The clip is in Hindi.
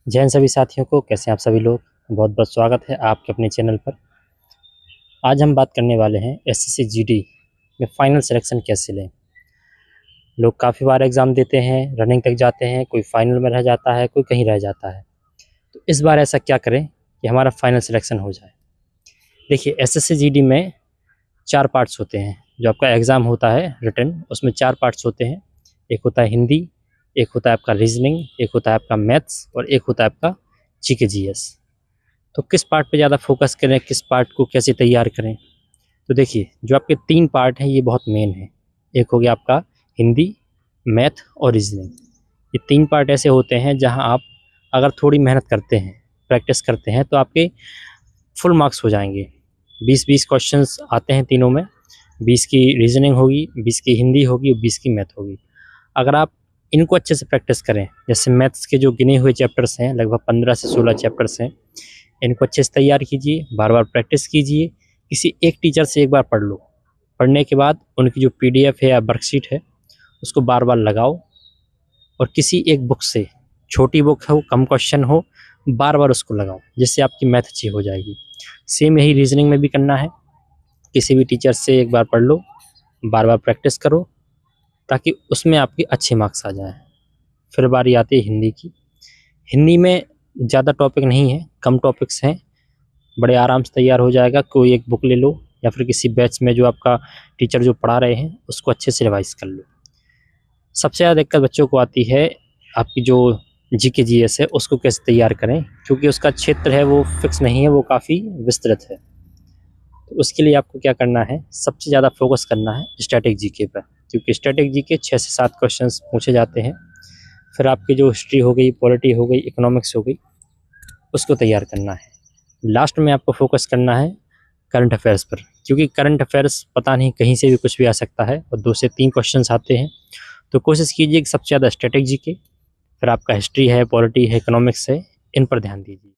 जय हिंद सभी साथियों को। कैसे हैं आप सभी लोग। बहुत बहुत स्वागत है आपके अपने चैनल पर। आज हम बात करने वाले हैं एसएससी जीडी में फाइनल सिलेक्शन कैसे लें। लोग काफ़ी बार एग्ज़ाम देते हैं, रनिंग तक जाते हैं, कोई फाइनल में रह जाता है, कोई कहीं रह जाता है। तो इस बार ऐसा क्या करें कि हमारा फाइनल सिलेक्शन हो जाए। देखिए, एसएससी जीडी में 4 पार्ट्स होते हैं। जो आपका एग्ज़ाम होता है रिटन, उसमें 4 पार्ट्स होते हैं। एक होता है हिंदी, एक होता है आपका रीजनिंग, एक होता है आपका मैथ्स और एक होता है आपका जीके जीएस। तो किस पार्ट पे ज़्यादा फोकस करें, किस पार्ट को कैसे तैयार करें। तो देखिए, जो आपके 3 पार्ट हैं ये बहुत मेन है। एक हो गया आपका हिंदी, मैथ और रीजनिंग। ये 3 पार्ट ऐसे होते हैं जहां आप अगर थोड़ी मेहनत करते हैं, प्रैक्टिस करते हैं, तो आपके फुल मार्क्स हो जाएंगे। 20-20 क्वेश्चंस आते हैं तीनों में। 20 की रीजनिंग होगी, 20 की हिंदी होगी और 20 की मैथ होगी। अगर आप इनको अच्छे से प्रैक्टिस करें, जैसे मैथ्स के जो गिने हुए चैप्टर्स हैं, लगभग 15 से 16 चैप्टर्स हैं, इनको अच्छे से तैयार कीजिए, बार बार प्रैक्टिस कीजिए। किसी एक टीचर से एक बार पढ़ लो। पढ़ने के बाद उनकी जो पीडीएफ है या वर्कशीट है, उसको बार बार लगाओ और किसी एक बुक से, छोटी बुक हो, कम क्वेश्चन हो, बार बार उसको लगाओ, जिससे आपकी मैथ अच्छी हो जाएगी। सेम यही रीजनिंग में भी करना है। किसी भी टीचर से एक बार पढ़ लो, बार बार प्रैक्टिस करो, ताकि उसमें आपके अच्छे मार्क्स आ जाएँ। फिर बारी आती है हिंदी की। हिंदी में ज़्यादा टॉपिक नहीं है, कम टॉपिक्स हैं, बड़े आराम से तैयार हो जाएगा। कोई एक बुक ले लो या फिर किसी बैच में जो आपका टीचर जो पढ़ा रहे हैं उसको अच्छे से रिवाइज कर लो। सबसे ज़्यादा दिक्कत बच्चों को आती है आपकी जो जीके जीएस है, उसको कैसे तैयार करें, क्योंकि उसका क्षेत्र है वो फिक्स नहीं है, वो काफ़ी विस्तृत है। तो उसके लिए आपको क्या करना है, सबसे ज़्यादा फोकस करना है स्टैटिक जीके पर, क्योंकि स्टैटिक जीके 6 से 7 क्वेश्चन पूछे जाते हैं। फिर आपकी जो हिस्ट्री हो गई, पॉलिटी हो गई, इकोनॉमिक्स हो गई, उसको तैयार करना है। लास्ट में आपको फोकस करना है करंट अफेयर्स पर, क्योंकि करंट अफेयर्स पता नहीं कहीं से भी कुछ भी आ सकता है और 2 से 3 क्वेश्चंस आते हैं। तो कोशिश कीजिए कि सबसे ज़्यादा स्ट्रेटेजी के, फिर आपका हिस्ट्री है, पॉलिटी है, इकोनॉमिक्स है, इन पर ध्यान दीजिए।